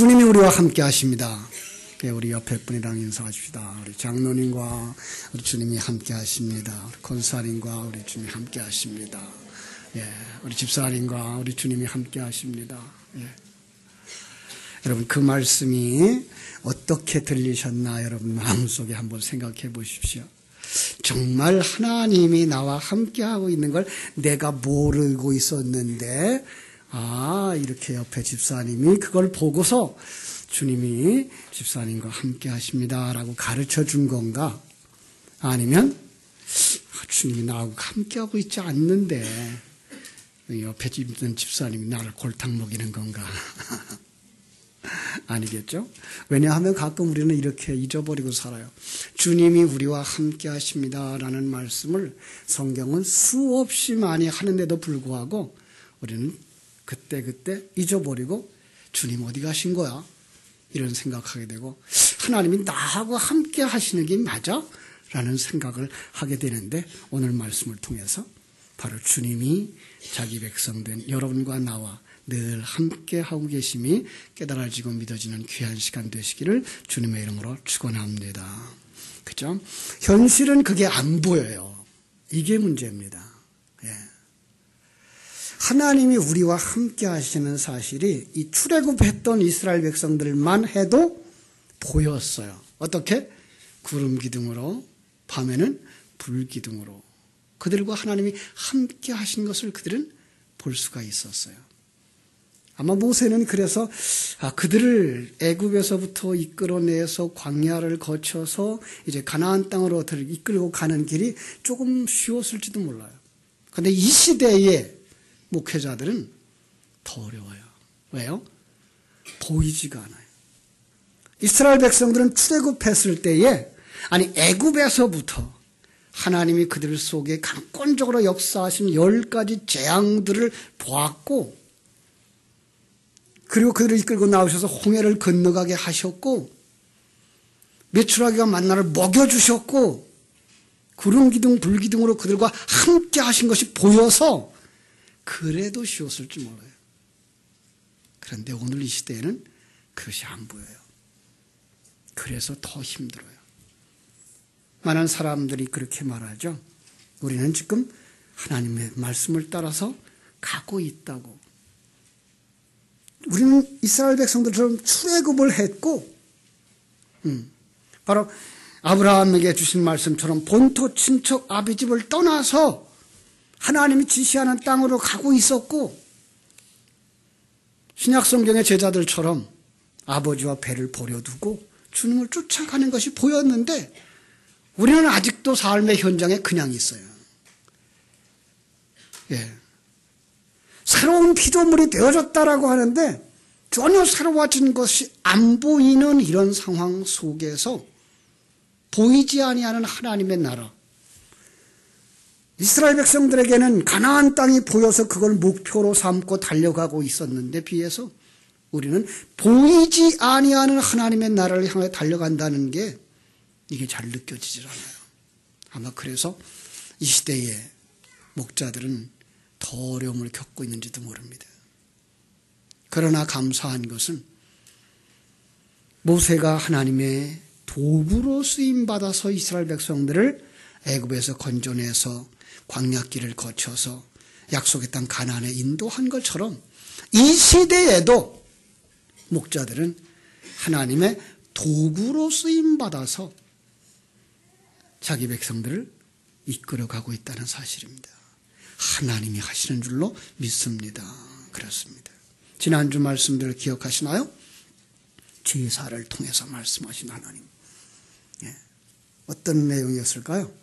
주님이 우리와 함께 하십니다. 우리 옆에 분이랑 인사하십시다. 우리 장로님과 우리 주님이 함께 하십니다. 우리 권사님과 우리 주님이 함께 하십니다. 우리 집사님과 우리 주님이 함께 하십니다. 여러분, 그 말씀이 어떻게 들리셨나 여러분 마음속에 한번 생각해 보십시오. 정말 하나님이 나와 함께하고 있는 걸 내가 모르고 있었는데, 이렇게 옆에 집사님이 그걸 보고서 주님이 집사님과 함께 하십니다 라고 가르쳐 준 건가? 아니면 주님이 나하고 함께하고 있지 않는데 옆에 있는 집사님이 나를 골탕 먹이는 건가? 아니겠죠? 왜냐하면 가끔 우리는 이렇게 잊어버리고 살아요. 주님이 우리와 함께 하십니다 라는 말씀을 성경은 수없이 많이 하는데도 불구하고 우리는 그때 잊어버리고 주님 어디 가신 거야? 이런 생각하게 되고, 하나님이 나하고 함께 하시는 게 맞아? 라는 생각을 하게 되는데, 오늘 말씀을 통해서 바로 주님이 자기 백성된 여러분과 나와 늘 함께 하고 계심이 깨달아지고 믿어지는 귀한 시간 되시기를 주님의 이름으로 축원합니다. 그죠? 현실은 그게 안 보여요. 이게 문제입니다. 하나님이 우리와 함께 하시는 사실이 이 출애굽했던 이스라엘 백성들만 해도 보였어요. 어떻게? 구름 기둥으로, 밤에는 불 기둥으로 그들과 하나님이 함께 하신 것을 그들은 볼 수가 있었어요. 아마 모세는 그래서 그들을 애굽에서부터 이끌어내서 광야를 거쳐서 이제 가나안 땅으로 이끌고 가는 길이 조금 쉬웠을지도 몰라요. 그런데 이 시대에 목회자들은 더 어려워요. 왜요? 보이지가 않아요. 이스라엘 백성들은 출애굽했을 때에 애굽에서부터 하나님이 그들 속에 강권적으로 역사하신 10가지 재앙들을 보았고, 그리고 그들을 이끌고 나오셔서 홍해를 건너가게 하셨고, 메추라기가 만나를 먹여주셨고, 구름기둥 불기둥으로 그들과 함께 하신 것이 보여서 그래도 쉬웠을지 몰라요. 그런데 오늘 이 시대에는 그것이 안 보여요. 그래서 더 힘들어요. 많은 사람들이 그렇게 말하죠. 우리는 지금 하나님의 말씀을 따라서 가고 있다고. 우리는 이스라엘 백성들처럼 출애굽을 했고, 바로 아브라함에게 주신 말씀처럼 본토 친척 아비집을 떠나서 하나님이 지시하는 땅으로 가고 있었고, 신약성경의 제자들처럼 아버지와 배를 버려두고 주님을 쫓아가는 것이 보였는데, 우리는 아직도 삶의 현장에 그냥 있어요. 새로운 피조물이 되어졌다라고 하는데 전혀 새로워진 것이 안 보이는 이런 상황 속에서 보이지 아니하는 하나님의 나라, 이스라엘 백성들에게는 가나안 땅이 보여서 그걸 목표로 삼고 달려가고 있었는데 비해서 우리는 보이지 아니하는 하나님의 나라를 향해 달려간다는 게 이게 잘 느껴지질 않아요. 아마 그래서 이 시대의 목자들은 더 어려움을 겪고 있는지도 모릅니다. 그러나 감사한 것은 모세가 하나님의 도구로 쓰임받아서 이스라엘 백성들을 애굽에서 건져내서 광야길을 거쳐서 약속의 땅 가나안에 인도한 것처럼 이 시대에도 목자들은 하나님의 도구로 쓰임받아서 자기 백성들을 이끌어가고 있다는 사실입니다. 하나님이 하시는 줄로 믿습니다. 그렇습니다. 지난주 말씀들을 기억하시나요? 제사를 통해서 말씀하신 하나님. 어떤 내용이었을까요?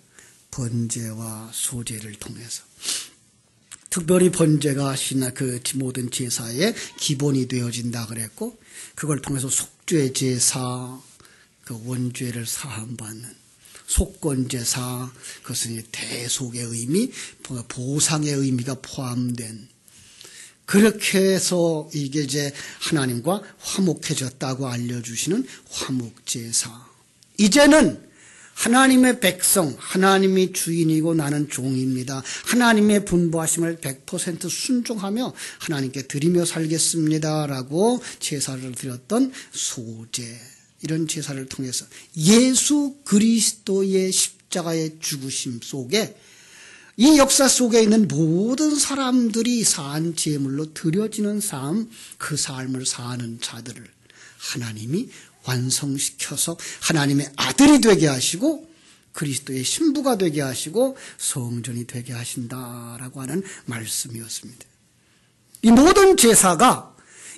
번제와 소제를 통해서. 특별히 번제가 그 모든 제사의 기본이 되어진다 그랬고, 그걸 통해서 속죄 제사, 그 원죄를 사함받는 속건제사, 그것은 대속의 의미, 보상의 의미가 포함된, 그렇게 해서 이게 이제 하나님과 화목해졌다고 알려주시는 화목제사. 이제는 하나님의 백성, 하나님이 주인이고 나는 종입니다. 하나님의 분부하심을 100% 순종하며 하나님께 드리며 살겠습니다 라고 제사를 드렸던 소제, 이런 제사를 통해서 예수 그리스도의 십자가의 죽으심 속에 이 역사 속에 있는 모든 사람들이 산 제물로 드려지는 삶, 그 삶을 사는 자들을 하나님이 완성시켜서 하나님의 아들이 되게 하시고 그리스도의 신부가 되게 하시고 성전이 되게 하신다라고 하는 말씀이었습니다. 이 모든 제사가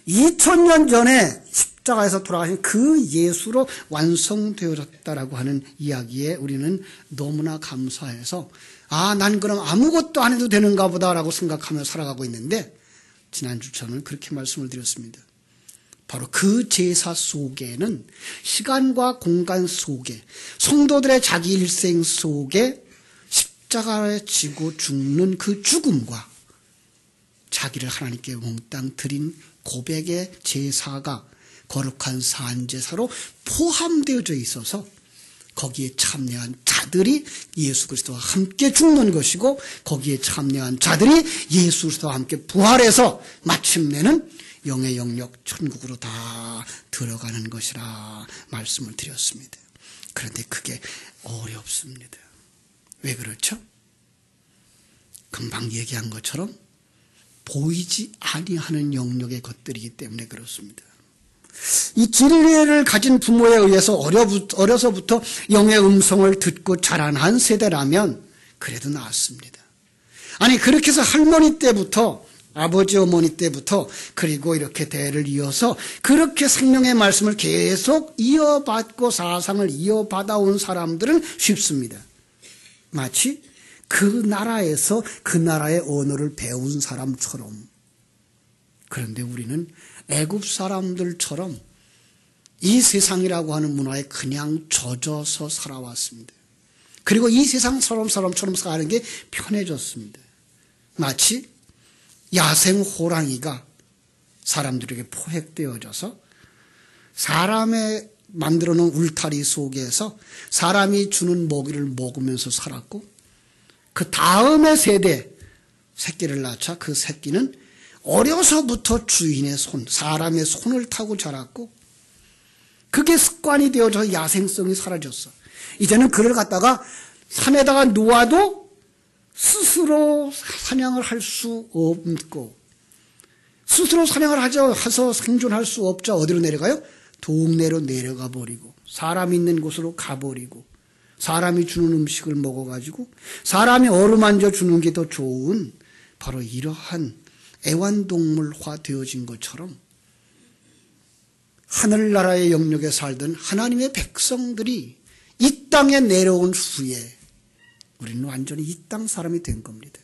2000년 전에 십자가에서 돌아가신 그 예수로 완성되어졌다라고 하는 이야기에 우리는 너무나 감사해서 난 그럼 아무것도 안 해도 되는가 보다라고 생각하며 살아가고 있는데, 지난주 저는 그렇게 말씀을 드렸습니다. 바로 그 제사 속에는 시간과 공간 속에 성도들의 자기 일생 속에 십자가에 지고 죽는 그 죽음과 자기를 하나님께 몽땅 드린 고백의 제사가 거룩한 산제사로 포함되어져 있어서 거기에 참여한 자들이 예수 그리스도와 함께 죽는 것이고 거기에 참여한 자들이 예수 그리스도와 함께 부활해서 마침내는 영의 영역 천국으로 다 들어가는 것이라 말씀을 드렸습니다. 그런데 그게 어렵습니다. 왜 그렇죠? 금방 얘기한 것처럼 보이지 아니하는 영역의 것들이기 때문에 그렇습니다. 이 진리를 가진 부모에 의해서 어려서부터 영의 음성을 듣고 자라난 세대라면 그래도 나았습니다. 아니 그렇게 해서 할머니 때부터 아버지 어머니 때부터 그리고 이렇게 대를 이어서 그렇게 생명의 말씀을 계속 이어받고 사상을 이어받아온 사람들은 쉽습니다. 마치 그 나라에서 그 나라의 언어를 배운 사람처럼. 그런데 우리는 애굽 사람들처럼 이 세상이라고 하는 문화에 그냥 젖어서 살아왔습니다. 그리고 이 세상 사람처럼 사는 게 편해졌습니다. 마치 야생 호랑이가 사람들에게 포획되어져서 사람의 만들어 놓은 울타리 속에서 사람이 주는 먹이를 먹으면서 살았고 그 다음의 세대 새끼를 낳자 그 새끼는 어려서부터 주인의 손, 사람의 손을 타고 자랐고 그게 습관이 되어져서 야생성이 사라졌어. 이제는 그를 갖다가 산에다가 놓아도 스스로 사냥을 할 수 없고 스스로 사냥을 해서 생존할 수 없자 어디로 내려가요? 동네로 내려가 버리고 사람 있는 곳으로 가버리고 사람이 주는 음식을 먹어가지고 사람이 어루만져 주는 게 더 좋은 바로 이러한 애완동물화 되어진 것처럼 하늘나라의 영역에 살던 하나님의 백성들이 이 땅에 내려온 후에 우리는 완전히 이 땅 사람이 된 겁니다.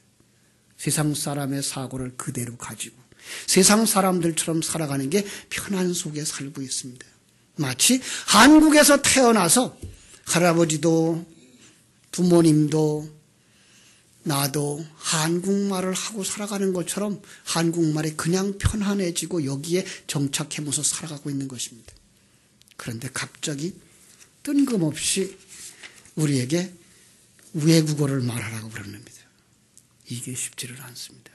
세상 사람의 사고를 그대로 가지고 세상 사람들처럼 살아가는 게 편안 속에 살고 있습니다. 마치 한국에서 태어나서 할아버지도 부모님도 나도 한국말을 하고 살아가는 것처럼 한국말이 그냥 편안해지고 여기에 정착하면서 살아가고 있는 것입니다. 그런데 갑자기 뜬금없이 우리에게 외국어를 말하라고 그럽니다. 이게 쉽지를 않습니다.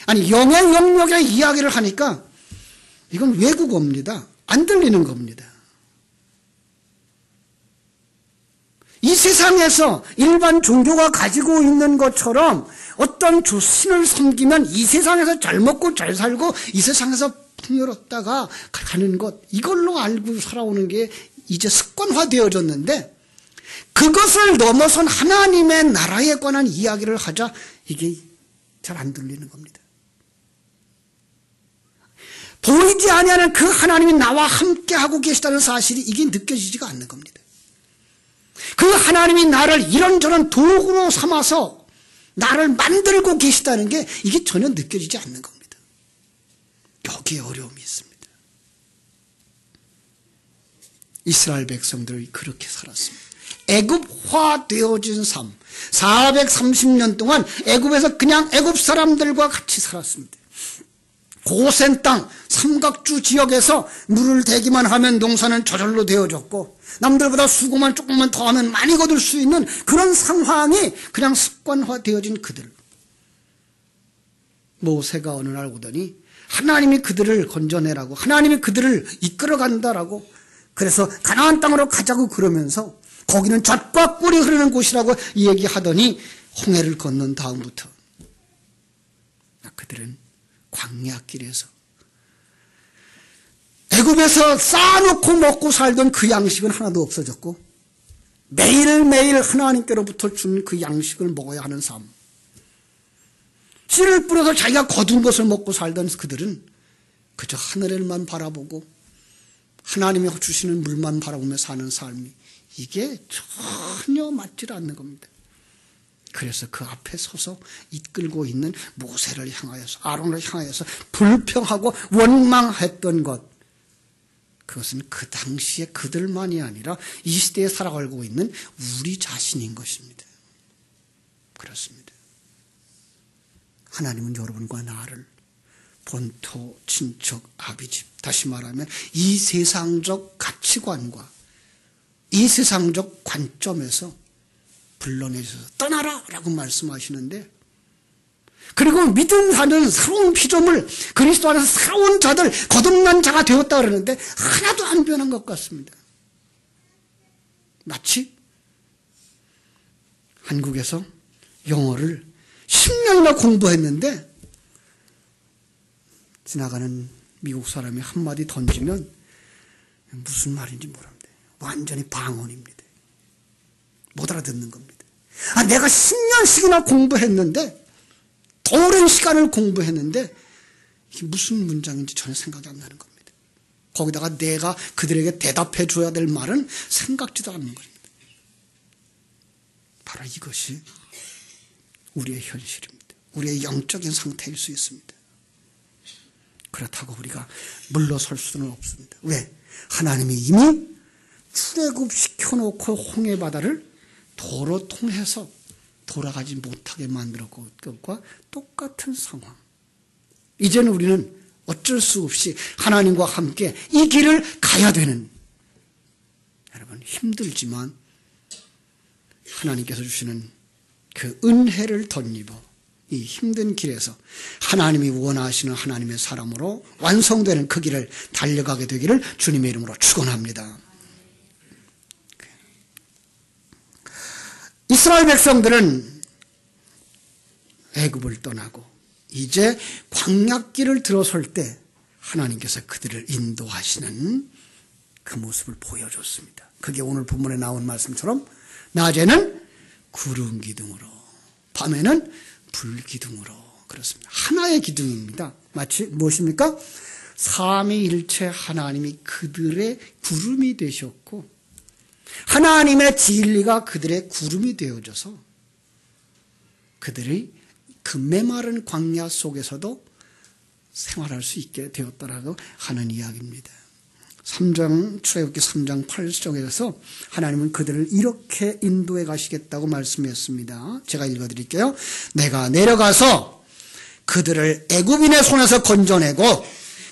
아니 영의 영역의 이야기를 하니까 이건 외국어입니다. 안 들리는 겁니다. 이 세상에서 일반 종교가 가지고 있는 것처럼 어떤 신을 섬기면 이 세상에서 잘 먹고 잘 살고 이 세상에서 풍요롭다가 가는 것, 이걸로 알고 살아오는 게 이제 습관화되어졌는데 그것을 넘어선 하나님의 나라에 관한 이야기를 하자 이게 잘 안 들리는 겁니다. 보이지 아니하는 그 하나님이 나와 함께하고 계시다는 사실이 이게 느껴지지가 않는 겁니다. 그 하나님이 나를 이런저런 도구로 삼아서 나를 만들고 계시다는 게 이게 전혀 느껴지지 않는 겁니다. 여기에 어려움이 있습니다. 이스라엘 백성들이 그렇게 살았습니다. 애굽화 되어진 삶, 430년 동안 애굽에서 그냥 애굽 사람들과 같이 살았습니다. 고센 땅, 삼각주 지역에서 물을 대기만 하면 농사는 저절로 되어졌고 남들보다 수고만 조금만 더 하면 많이 거둘 수 있는 그런 상황이 그냥 습관화되어진 그들. 모세가 어느 날 오더니 하나님이 그들을 건져내라고, 하나님이 그들을 이끌어간다라고, 그래서 가나안 땅으로 가자고 그러면서 거기는 젖과 꿀이 흐르는 곳이라고 얘기하더니 홍해를 건넌 다음부터 그들은 광야길에서 애굽에서 쌓아놓고 먹고 살던 그 양식은 하나도 없어졌고 매일매일 하나님께로부터 준 그 양식을 먹어야 하는 삶. 씨를 뿌려서 자기가 거둔 것을 먹고 살던 그들은 그저 하늘을만 바라보고 하나님이 주시는 물만 바라보며 사는 삶이 이게 전혀 맞질 않는 겁니다. 그래서 그 앞에 서서 이끌고 있는 모세를 향하여서, 아론을 향하여서 불평하고 원망했던 것, 그것은 그 당시에 그들만이 아니라 이 시대에 살아가고 있는 우리 자신인 것입니다. 그렇습니다. 하나님은 여러분과 나를 본토, 친척, 아비집, 다시 말하면 이 세상적 가치관과 이 세상적 관점에서 불러내셔서 떠나라 라고 말씀하시는데, 그리고 믿음하는 새로운 피조물, 그리스도 안에서 새로운 자들, 거듭난 자가 되었다 그러는데 하나도 안 변한 것 같습니다. 마치 한국에서 영어를 10년이나 공부했는데 지나가는 미국 사람이 한마디 던지면 무슨 말인지 모릅니다. 완전히 방언입니다. 못 알아듣는 겁니다. 내가 10년씩이나 공부했는데, 더 오랜 시간을 공부했는데 이게 무슨 문장인지 전혀 생각이 안 나는 겁니다. 거기다가 내가 그들에게 대답해 줘야 될 말은 생각지도 않는 겁니다. 바로 이것이 우리의 현실입니다. 우리의 영적인 상태일 수 있습니다. 그렇다고 우리가 물러설 수는 없습니다. 왜? 하나님이 이미 출애굽시켜놓고 홍해바다를 도로 통해서 돌아가지 못하게 만들었고 그것과 똑같은 상황. 이제는 우리는 어쩔 수 없이 하나님과 함께 이 길을 가야 되는, 여러분 힘들지만 하나님께서 주시는 그 은혜를 덧입어 이 힘든 길에서 하나님이 원하시는 하나님의 사람으로 완성되는 그 길을 달려가게 되기를 주님의 이름으로 축원합니다. 이스라엘 백성들은 애굽을 떠나고 이제 광야길을 들어설 때 하나님께서 그들을 인도하시는 그 모습을 보여줬습니다. 그게 오늘 본문에 나온 말씀처럼 낮에는 구름 기둥으로, 밤에는 불 기둥으로, 그렇습니다. 하나의 기둥입니다. 마치 무엇입니까? 삼위일체 하나님이 그들의 구름이 되셨고 하나님의 진리가 그들의 구름이 되어져서 그들이 그 메마른 광야 속에서도 생활할 수 있게 되었다라고 하는 이야기입니다. 3장 출애굽기 3장 8절에서 하나님은 그들을 이렇게 인도해 가시겠다고 말씀했습니다. 제가 읽어드릴게요. 내가 내려가서 그들을 애굽인의 손에서 건져내고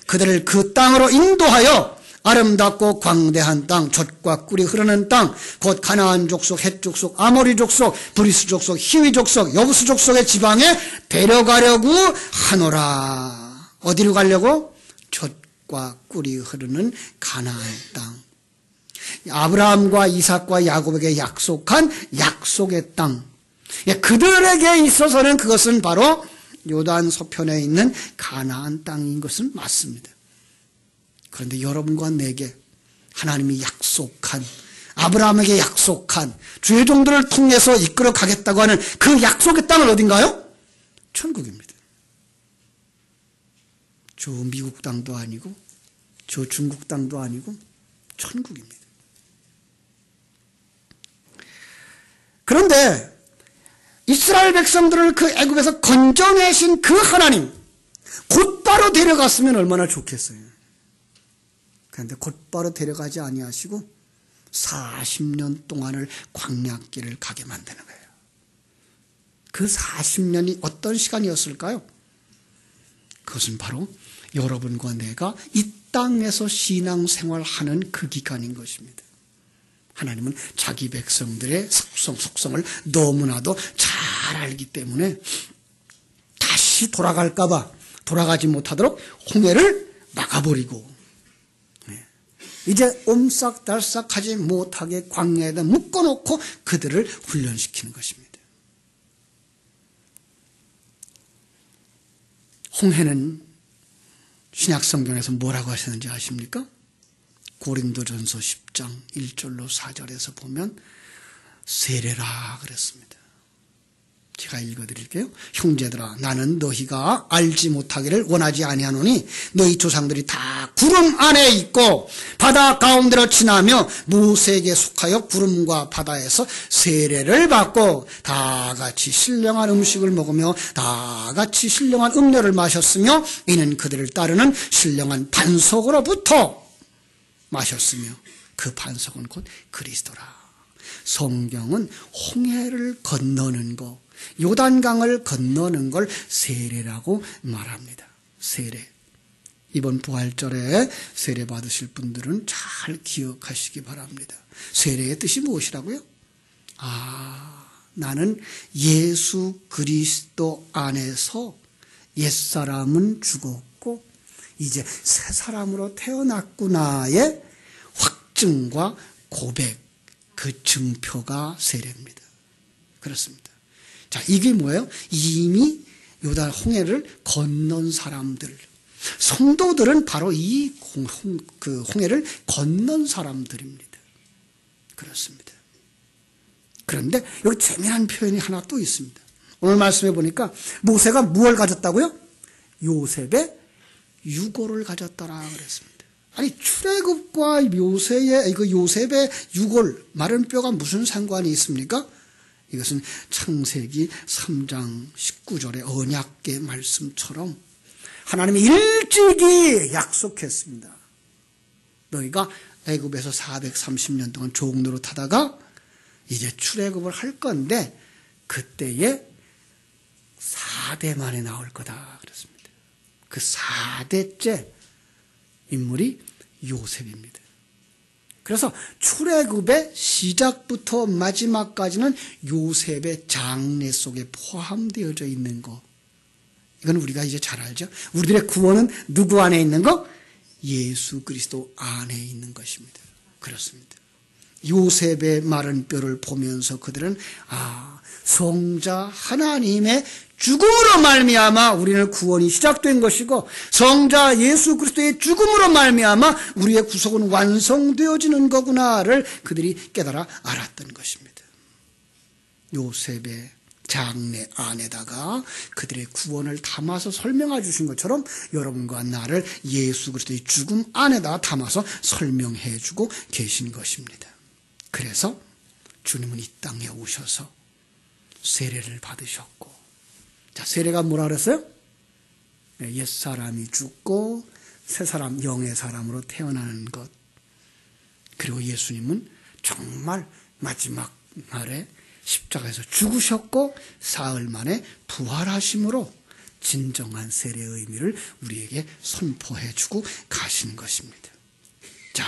그들을 그 땅으로 인도하여 아름답고 광대한 땅, 젖과 꿀이 흐르는 땅, 곧 가나안 족속, 헷 족속, 아모리 족속, 브리스 족속, 히위 족속, 여부스 족속의 지방에 데려가려고 하노라. 어디로 가려고? 젖과 꿀이 흐르는 가나안 땅. 아브라함과 이삭과 야곱에게 약속한 약속의 땅. 그들에게 있어서는 그것은 바로 요단 서편에 있는 가나안 땅인 것은 맞습니다. 그런데 여러분과 내게 하나님이 약속한, 아브라함에게 약속한 주의 종들을 통해서 이끌어 가겠다고 하는 그 약속의 땅은 어딘가요? 천국입니다. 저 미국 땅도 아니고 저 중국 땅도 아니고 천국입니다. 그런데 이스라엘 백성들을 그 애굽에서 건져내신 그 하나님 곧바로 데려갔으면 얼마나 좋겠어요. 그런데 곧바로 데려가지 아니하시고 40년 동안을 광야길을 가게 만드는 거예요. 그 40년이 어떤 시간이었을까요? 그것은 바로 여러분과 내가 이 땅에서 신앙생활하는 그 기간인 것입니다. 하나님은 자기 백성들의 속성을 너무나도 잘 알기 때문에 다시 돌아갈까봐 돌아가지 못하도록 홍해를 막아버리고 이제 옴싹달싹하지 못하게 광야에다 묶어놓고 그들을 훈련시키는 것입니다. 홍해는 신약성경에서 뭐라고 하셨는지 아십니까? 고린도전서 10장 1절로 4절에서 보면 세례라 그랬습니다. 제가 읽어드릴게요. 형제들아, 나는 너희가 알지 못하기를 원하지 아니하노니 너희 조상들이 다 구름 안에 있고 바다 가운데로 지나며 모세에게 속하여 구름과 바다에서 세례를 받고 다 같이 신령한 음식을 먹으며 다 같이 신령한 음료를 마셨으며 이는 그들을 따르는 신령한 반석으로부터 마셨으며 그 반석은 곧 그리스도라. 성경은 홍해를 건너는 거, 요단강을 건너는 걸 세례라고 말합니다. 세례. 이번 부활절에 세례 받으실 분들은 잘 기억하시기 바랍니다. 세례의 뜻이 무엇이라고요? 나는 예수 그리스도 안에서 옛사람은 죽었고 이제 새 사람으로 태어났구나의 확증과 고백, 그 증표가 세례입니다. 그렇습니다. 자, 이게 뭐예요? 이미 요단 홍해를 건넌 사람들, 성도들은 바로 이 홍해를 건넌 사람들입니다. 그렇습니다. 그런데 여기 재미난 표현이 하나 또 있습니다. 오늘 말씀해 보니까 모세가 무엇을 가졌다고요? 요셉의 유골을 가졌더라 그랬습니다. 아니, 출애굽과 요셉의 유골, 마른 뼈가 무슨 상관이 있습니까? 이것은 창세기 3장 19절의 언약궤 말씀처럼 하나님이 일찍이 약속했습니다. 너희가 애굽에서 430년 동안 종로로 타다가 이제 출애굽을 할 건데 그때에 4대 만에 나올 거다 그랬습니다. 그 4대째 인물이 요셉입니다. 그래서 출애굽의 시작부터 마지막까지는 요셉의 장래 속에 포함되어져 있는 거. 이건 우리가 이제 잘 알죠. 우리들의 구원은 누구 안에 있는 거? 예수 그리스도 안에 있는 것입니다. 그렇습니다. 요셉의 마른 뼈를 보면서 그들은 성자 하나님의 죽음으로 말미암아 우리는 구원이 시작된 것이고 성자 예수 그리스도의 죽음으로 말미암아 우리의 구속은 완성되어지는 거구나를 그들이 깨달아 알았던 것입니다. 요셉의 장래 안에다가 그들의 구원을 담아서 설명해 주신 것처럼 여러분과 나를 예수 그리스도의 죽음 안에다 담아서 설명해 주고 계신 것입니다. 그래서 주님은 이 땅에 오셔서 세례를 받으셨고, 자, 세례가 뭐라 그랬어요? 옛사람이 죽고 새사람, 영의 사람으로 태어나는 것. 그리고 예수님은 정말 마지막 날에 십자가에서 죽으셨고 사흘 만에 부활하심으로 진정한 세례의 의미를 우리에게 선포해 주고 가시는 것입니다. 자,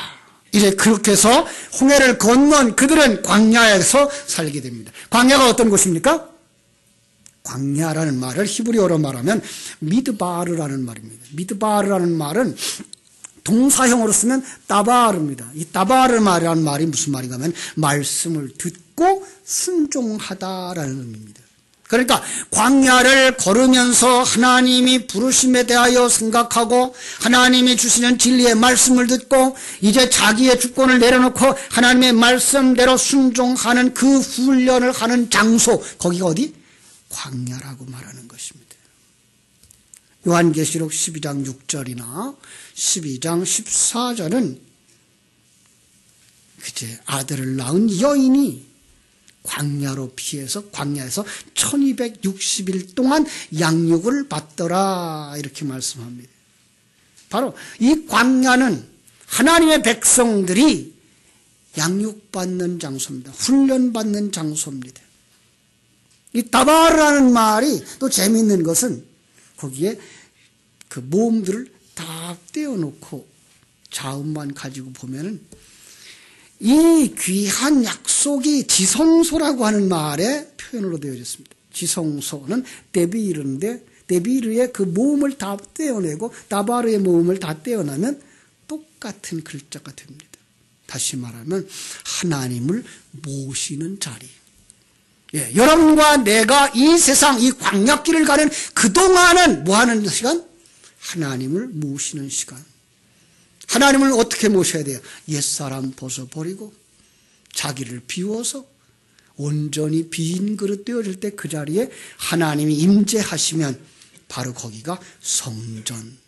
이제 그렇게 해서 홍해를 건넌 그들은 광야에서 살게 됩니다. 광야가 어떤 곳입니까? 광야라는 말을 히브리어로 말하면 미드바르라는 말입니다. 미드바르라는 말은 동사형으로 쓰면 따바르입니다. 이 따바르라는 말이 무슨 말인가 하면 말씀을 듣고 순종하다라는 의미입니다. 그러니까 광야를 걸으면서 하나님이 부르심에 대하여 생각하고 하나님이 주시는 진리의 말씀을 듣고 이제 자기의 주권을 내려놓고 하나님의 말씀대로 순종하는 그 훈련을 하는 장소, 거기가 어디? 광야라고 말하는 것입니다. 요한계시록 12장 6절이나 12장 14절은 그제 아들을 낳은 여인이 광야로 피해서 광야에서 1260일 동안 양육을 받더라 이렇게 말씀합니다. 바로 이 광야는 하나님의 백성들이 양육받는 장소입니다. 훈련받는 장소입니다. 이 다바르라는 말이 또 재미있는 것은 거기에 그 모험들을 다 떼어놓고 자음만 가지고 보면은 이 귀한 약속이 지성소라고 하는 말에 표현으로 되어졌습니다. 지성소는 데비르인데 데비르의 그 모음을 다 떼어내고 다바르의 모음을 다 떼어내면 똑같은 글자가 됩니다. 다시 말하면 하나님을 모시는 자리. 예, 여러분과 내가 이 세상 이 광야길을 가는 그동안은 뭐하는 시간? 하나님을 모시는 시간. 하나님을 어떻게 모셔야 돼요? 옛사람 벗어버리고 자기를 비워서 온전히 빈 그릇 되어질 때 그 자리에 하나님이 임재하시면 바로 거기가 성전.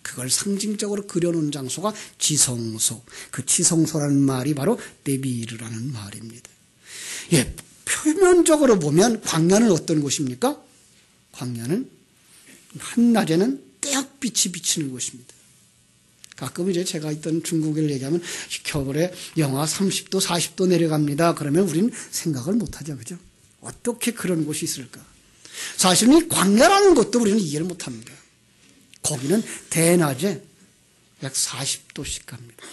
그걸 상징적으로 그려놓은 장소가 지성소. 그 지성소라는 말이 바로 데비르라는 말입니다. 예, 표면적으로 보면 광야는 어떤 곳입니까? 광야는 한낮에는 떼약빛이 비치는 곳입니다. 가끔 이제 제가 있던 중국을 얘기하면 겨울에 영하 30도, 40도 내려갑니다. 그러면 우리는 생각을 못하죠. 그죠? 어떻게 그런 곳이 있을까? 사실 이 광야라는 것도 우리는 이해를 못합니다. 거기는 대낮에 약 40도씩 갑니다.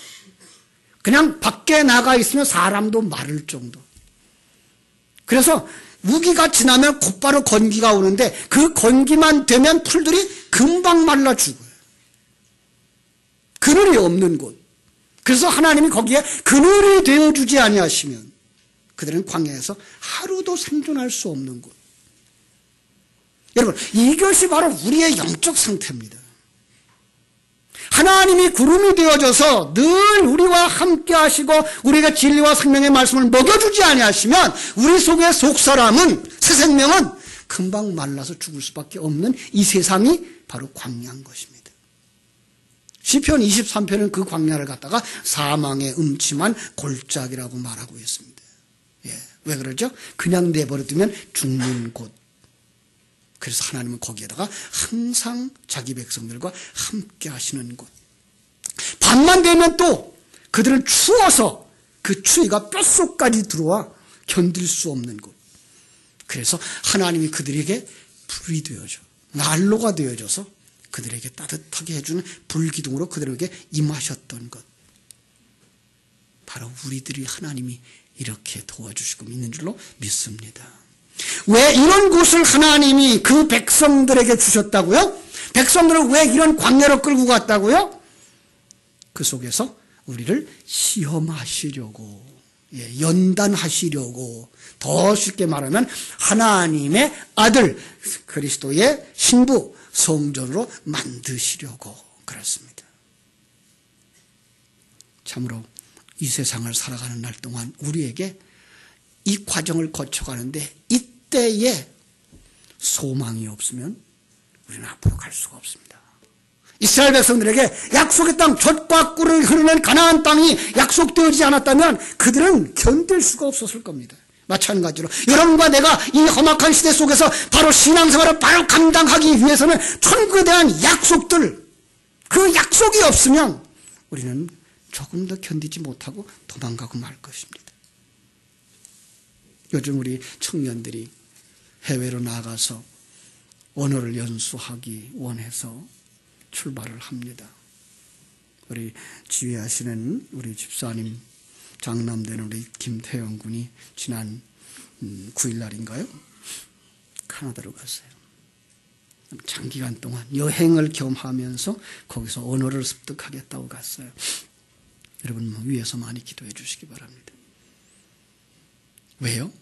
그냥 밖에 나가 있으면 사람도 마를 정도. 그래서 우기가 지나면 곧바로 건기가 오는데 그 건기만 되면 풀들이 금방 말라 죽어요. 그늘이 없는 곳. 그래서 하나님이 거기에 그늘이 되어주지 아니하시면 그들은 광야에서 하루도 생존할 수 없는 곳. 여러분, 이것이 바로 우리의 영적 상태입니다. 하나님이 구름이 되어져서 늘 우리와 함께 하시고 우리가 진리와 생명의 말씀을 먹여주지 아니하시면 우리 속의 속사람은, 새 생명은 금방 말라서 죽을 수밖에 없는 이 세상이 바로 광야인 것입니다. 시편 23편은 그 광야를 갖다가 사망의 음침한 골짜기라고 말하고 있습니다. 예, 왜 그러죠? 그냥 내버려두면 죽는 곳. 그래서 하나님은 거기에다가 항상 자기 백성들과 함께 하시는 곳. 밤만 되면 또 그들은 추워서 그 추위가 뼛속까지 들어와 견딜 수 없는 곳. 그래서 하나님이 그들에게 불이 되어져, 난로가 되어져서 그들에게 따뜻하게 해주는 불기둥으로 그들에게 임하셨던 것. 바로 우리들이 하나님이 이렇게 도와주시고 있는 줄로 믿습니다. 왜 이런 곳을 하나님이 그 백성들에게 주셨다고요? 백성들을 왜 이런 광야로 끌고 갔다고요? 그 속에서 우리를 시험하시려고, 연단하시려고, 더 쉽게 말하면 하나님의 아들 그리스도의 신부 성전으로 만드시려고 그렇습니다. 참으로 이 세상을 살아가는 날 동안 우리에게 이 과정을 거쳐가는데 이때에 소망이 없으면 우리는 앞으로 갈 수가 없습니다. 이스라엘 백성들에게 약속의 땅, 젖과 꿀을 흐르는 가나안 땅이 약속되어지지 않았다면 그들은 견딜 수가 없었을 겁니다. 마찬가지로 여러분과 내가 이 험악한 시대 속에서 바로 신앙생활을 바로 감당하기 위해서는 천국에 대한 약속들, 그 약속이 없으면 우리는 조금 더 견디지 못하고 도망가고 말 것입니다. 요즘 우리 청년들이 해외로 나가서 언어를 연수하기 원해서 출발을 합니다. 우리 지휘하시는 우리 집사님 장남되는 우리 김태영 군이 지난 9일 날인가요? 카나다로 갔어요. 장기간 동안 여행을 겸하면서 거기서 언어를 습득하겠다고 갔어요. 여러분 위에서 많이 기도해 주시기 바랍니다. 왜요?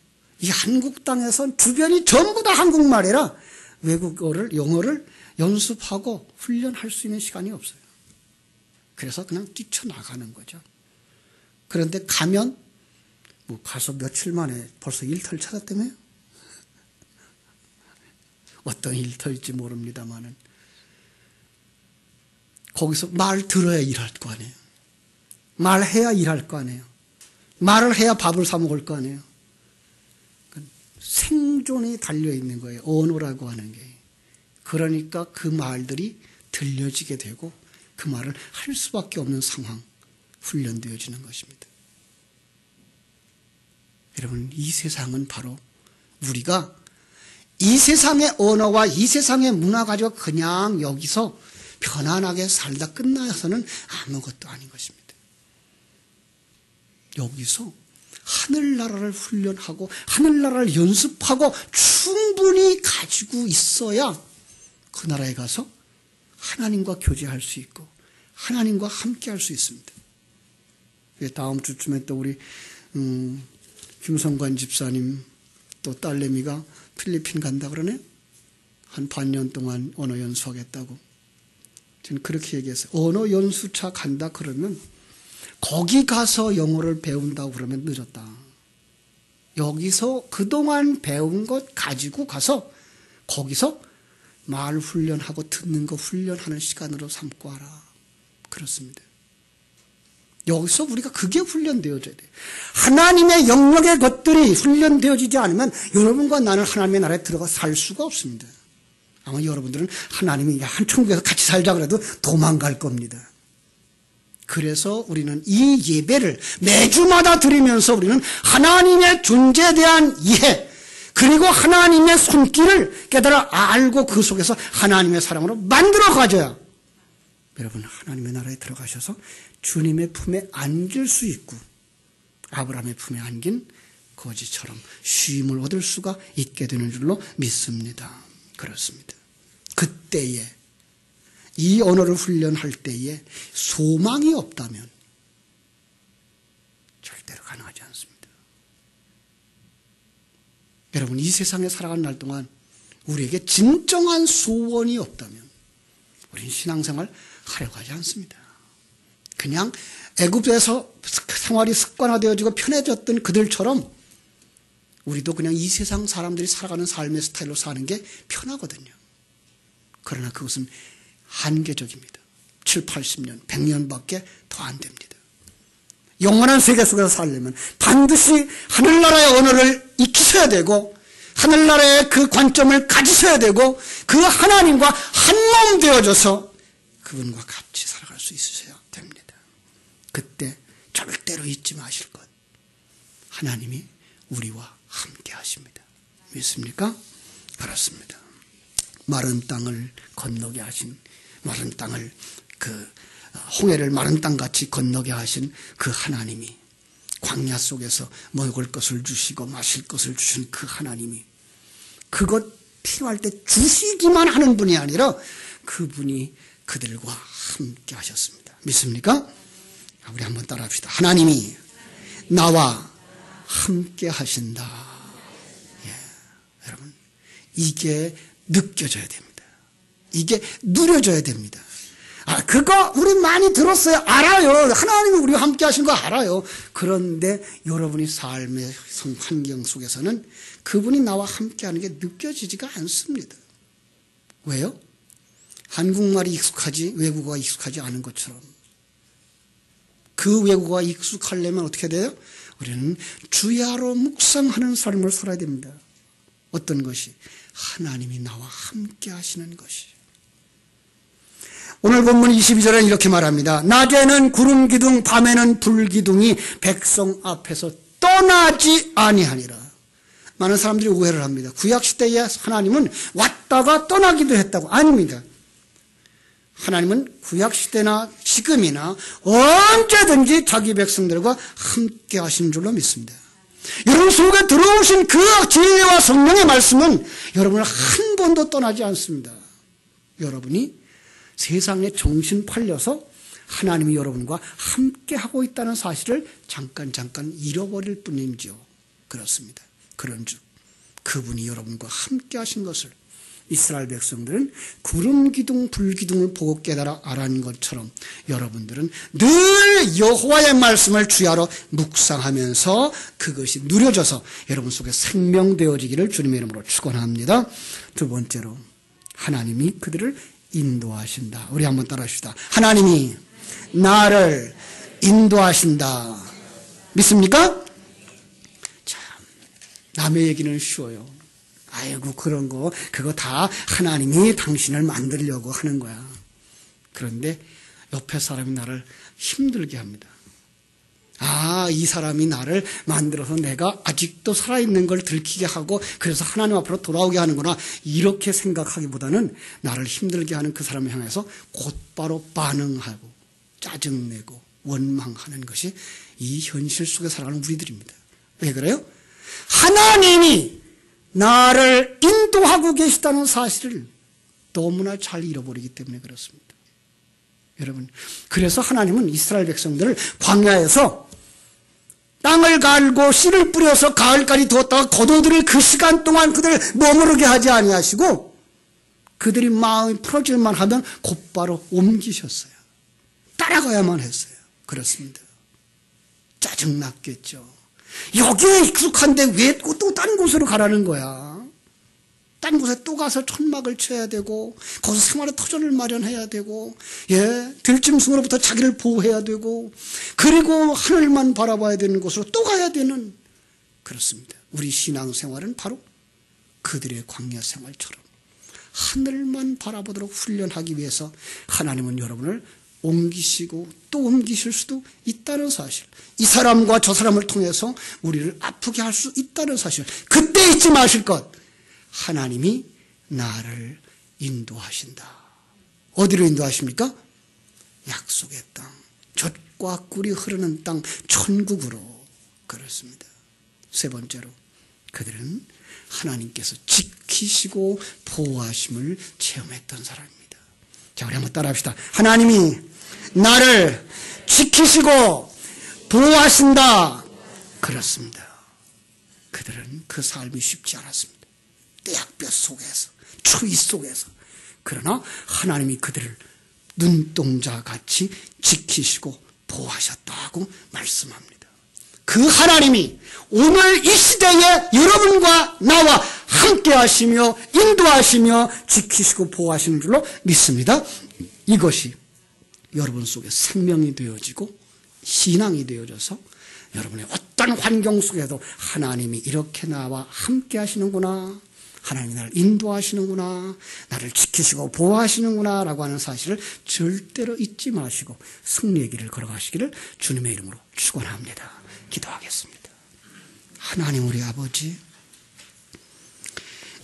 이 한국 땅에선 주변이 전부 다 한국말이라 외국어를, 영어를 연습하고 훈련할 수 있는 시간이 없어요. 그래서 그냥 뛰쳐나가는 거죠. 그런데 가면 뭐 가서 며칠 만에 벌써 일터를 찾았다며요? 어떤 일터일지 모릅니다만은 거기서 말 들어야 일할 거 아니에요. 말해야 일할 거 아니에요. 말을 해야 밥을 사 먹을 거 아니에요. 생존이 달려있는 거예요. 언어라고 하는 게. 그러니까 그 말들이 들려지게 되고 그 말을 할 수밖에 없는 상황, 훈련되어지는 것입니다. 여러분, 이 세상은 바로 우리가 이 세상의 언어와 이 세상의 문화 가지고 그냥 여기서 편안하게 살다 끝나서는 아무것도 아닌 것입니다. 여기서 하늘나라를 훈련하고 하늘나라를 연습하고 충분히 가지고 있어야 그 나라에 가서 하나님과 교제할 수 있고 하나님과 함께 할 수 있습니다. 다음 주쯤에 또 우리 김성관 집사님 또 딸내미가 필리핀 간다 그러네. 한 반년 동안 언어 연수하겠다고. 저는 그렇게 얘기했어요. 언어 연수차 간다 그러면 거기 가서 영어를 배운다고 그러면 늦었다. 여기서 그동안 배운 것 가지고 가서 거기서 말 훈련하고 듣는 거 훈련하는 시간으로 삼고 하라. 그렇습니다. 여기서 우리가 그게 훈련되어져야 돼요. 하나님의 영역의 것들이 훈련되어지지 않으면 여러분과 나는 하나님의 나라에 들어가 살 수가 없습니다. 아마 여러분들은 하나님이 한 천국에서 같이 살자 그래도 도망갈 겁니다. 그래서 우리는 이 예배를 매주마다 드리면서 우리는 하나님의 존재에 대한 이해 그리고 하나님의 손길을 깨달아 알고 그 속에서 하나님의 사랑으로 만들어 가져야 여러분 하나님의 나라에 들어가셔서 주님의 품에 안길 수 있고 아브라함의 품에 안긴 거지처럼 쉼을 얻을 수가 있게 되는 줄로 믿습니다. 그렇습니다. 그때에 이 언어를 훈련할 때에 소망이 없다면 절대로 가능하지 않습니다. 여러분 이 세상에 살아가는 날 동안 우리에게 진정한 소원이 없다면 우리는 신앙생활 하려고 하지 않습니다. 그냥 애굽에서 생활이 습관화되어지고 편해졌던 그들처럼 우리도 그냥 이 세상 사람들이 살아가는 삶의 스타일로 사는 게 편하거든요. 그러나 그것은 한계적입니다. 7, 80년, 100년밖에 더 안 됩니다. 영원한 세계 속에서 살려면 반드시 하늘나라의 언어를 익히셔야 되고 하늘나라의 그 관점을 가지셔야 되고 그 하나님과 한 몸 되어져서 그분과 같이 살아갈 수 있으셔야 됩니다. 그때 절대로 잊지 마실 것. 하나님이 우리와 함께 하십니다. 믿습니까? 그렇습니다. 마른 땅을 건너게 하신 마른 땅을 홍해를 마른 땅같이 건너게 하신 그 하나님이 광야 속에서 먹을 것을 주시고 마실 것을 주신 그 하나님이 그것 필요할 때 주시기만 하는 분이 아니라 그분이 그들과 함께 하셨습니다. 믿습니까? 우리 한번 따라합시다. 하나님이 나와 함께 하신다. 예, 여러분 이게 느껴져야 됩니다. 이게 누려져야 됩니다. 그거 우리 많이 들었어요. 알아요. 하나님이 우리와 함께 하신 거 알아요. 그런데 여러분이 삶의 환경 속에서는 그분이 나와 함께 하는 게 느껴지지가 않습니다. 왜요? 한국말이 익숙하지 외국어가 익숙하지 않은 것처럼. 그 외국어가 익숙하려면 어떻게 돼요? 우리는 주야로 묵상하는 삶을 살아야 됩니다. 어떤 것이? 하나님이 나와 함께 하시는 것이. 오늘 본문 22절에 이렇게 말합니다. 낮에는 구름 기둥 밤에는 불 기둥이 백성 앞에서 떠나지 아니하니라. 많은 사람들이 오해를 합니다. 구약시대에 하나님은 왔다가 떠나기도 했다고. 아닙니다. 하나님은 구약시대나 지금이나 언제든지 자기 백성들과 함께 하시는 줄로 믿습니다. 여러분 속에 들어오신 그 진리와 성령의 말씀은 여러분을 한 번도 떠나지 않습니다. 여러분이 세상에 정신 팔려서 하나님이 여러분과 함께 하고 있다는 사실을 잠깐 잃어버릴 뿐인지요. 그렇습니다. 그런즉 그분이 여러분과 함께 하신 것을 이스라엘 백성들은 구름 기둥 불 기둥을 보고 깨달아 알아낸 것처럼 여러분들은 늘 여호와의 말씀을 주야로 묵상하면서 그것이 누려져서 여러분 속에 생명되어지기를 주님의 이름으로 축원합니다. 두 번째로 하나님이 그들을 인도하신다. 우리 한번 따라합시다. 하나님이 나를 인도하신다. 믿습니까? 참 남의 얘기는 쉬워요. 아이고 그런 거 그거 다 하나님이 당신을 만들려고 하는 거야. 그런데 옆에 사람이 나를 힘들게 합니다. 이 사람이 나를 만들어서 내가 아직도 살아있는 걸 들키게 하고 그래서 하나님 앞으로 돌아오게 하는구나, 이렇게 생각하기보다는 나를 힘들게 하는 그 사람을 향해서 곧바로 반응하고 짜증내고 원망하는 것이 이 현실 속에 살아가는 우리들입니다. 왜 그래요? 하나님이 나를 인도하고 계시다는 사실을 너무나 잘 잃어버리기 때문에 그렇습니다. 여러분, 그래서 하나님은 이스라엘 백성들을 광야에서 땅을 갈고 씨를 뿌려서 가을까지 두었다가 거두들을 그 시간 동안 그들을 머무르게 하지 아니하시고 그들이 마음이 풀어질만 하면 곧바로 옮기셨어요. 따라가야만 했어요. 그렇습니다. 짜증났겠죠. 여기에 익숙한데 왜 또 딴 곳으로 가라는 거야. 딴 곳에 또 가서 천막을 쳐야 되고 거기서 생활의 터전을 마련해야 되고 들짐승으로부터 자기를 보호해야 되고 그리고 하늘만 바라봐야 되는 곳으로 또 가야 되는, 그렇습니다. 우리 신앙생활은 바로 그들의 광야 생활처럼 하늘만 바라보도록 훈련하기 위해서 하나님은 여러분을 옮기시고 또 옮기실 수도 있다는 사실, 이 사람과 저 사람을 통해서 우리를 아프게 할 수 있다는 사실, 그때 잊지 마실 것, 하나님이 나를 인도하신다. 어디로 인도하십니까? 약속의 땅, 젖과 꿀이 흐르는 땅, 천국으로. 그렇습니다. 세 번째로, 그들은 하나님께서 지키시고 보호하심을 체험했던 사람입니다. 자, 우리 한번 따라합시다. 하나님이 나를 지키시고 보호하신다. 그렇습니다. 그들은 그 삶이 쉽지 않았습니다. 떼약볕 속에서, 추위 속에서. 그러나 하나님이 그들을 눈동자같이 지키시고 보호하셨다고 말씀합니다. 그 하나님이 오늘 이 시대에 여러분과 나와 함께 하시며 인도하시며 지키시고 보호하시는 줄로 믿습니다. 이것이 여러분 속에 생명이 되어지고 신앙이 되어져서 여러분의 어떤 환경 속에도 하나님이 이렇게 나와 함께 하시는구나, 하나님이 나를 인도하시는구나, 나를 지키시고 보호하시는구나 라고 하는 사실을 절대로 잊지 마시고 승리의 길을 걸어가시기를 주님의 이름으로 축원합니다. 기도하겠습니다. 하나님 우리 아버지,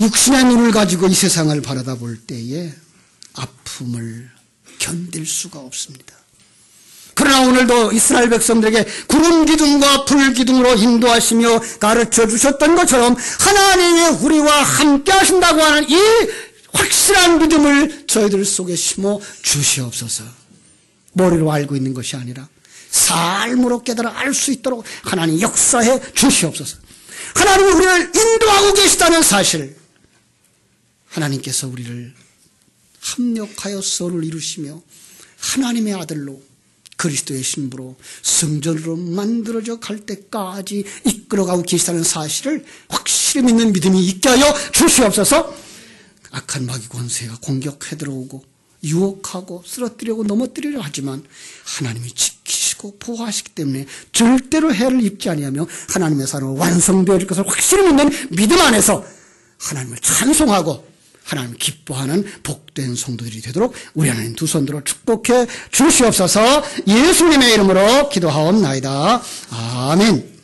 육신의 눈을 가지고 이 세상을 바라다 볼 때에 아픔을 견딜 수가 없습니다. 그러나 오늘도 이스라엘 백성들에게 구름 기둥과 불 기둥으로 인도하시며 가르쳐 주셨던 것처럼 하나님이 우리와 함께 하신다고 하는 이 확실한 믿음을 저희들 속에 심어 주시옵소서. 머리로 알고 있는 것이 아니라 삶으로 깨달아 알 수 있도록 하나님 역사해 주시옵소서. 하나님이 우리를 인도하고 계시다는 사실, 하나님께서 우리를 합력하여 서로를 이루시며 하나님의 아들로 그리스도의 신부로 성전으로 만들어져 갈 때까지 이끌어가고 계시다는 사실을 확실히 믿는 믿음이 있게 하여 주시옵소서. 악한 마귀 권세가 공격해 들어오고 유혹하고 쓰러뜨리고 넘어뜨리려 하지만 하나님이 지키시고 보호하시기 때문에 절대로 해를 입지 아니하며 하나님의 사랑으로 완성되어질 것을 확실히 믿는 믿음 안에서 하나님을 찬송하고 하나님 기뻐하는 복된 성도들이 되도록 우리 하나님 두 손 들어 축복해 주시옵소서. 예수님의 이름으로 기도하옵나이다. 아멘.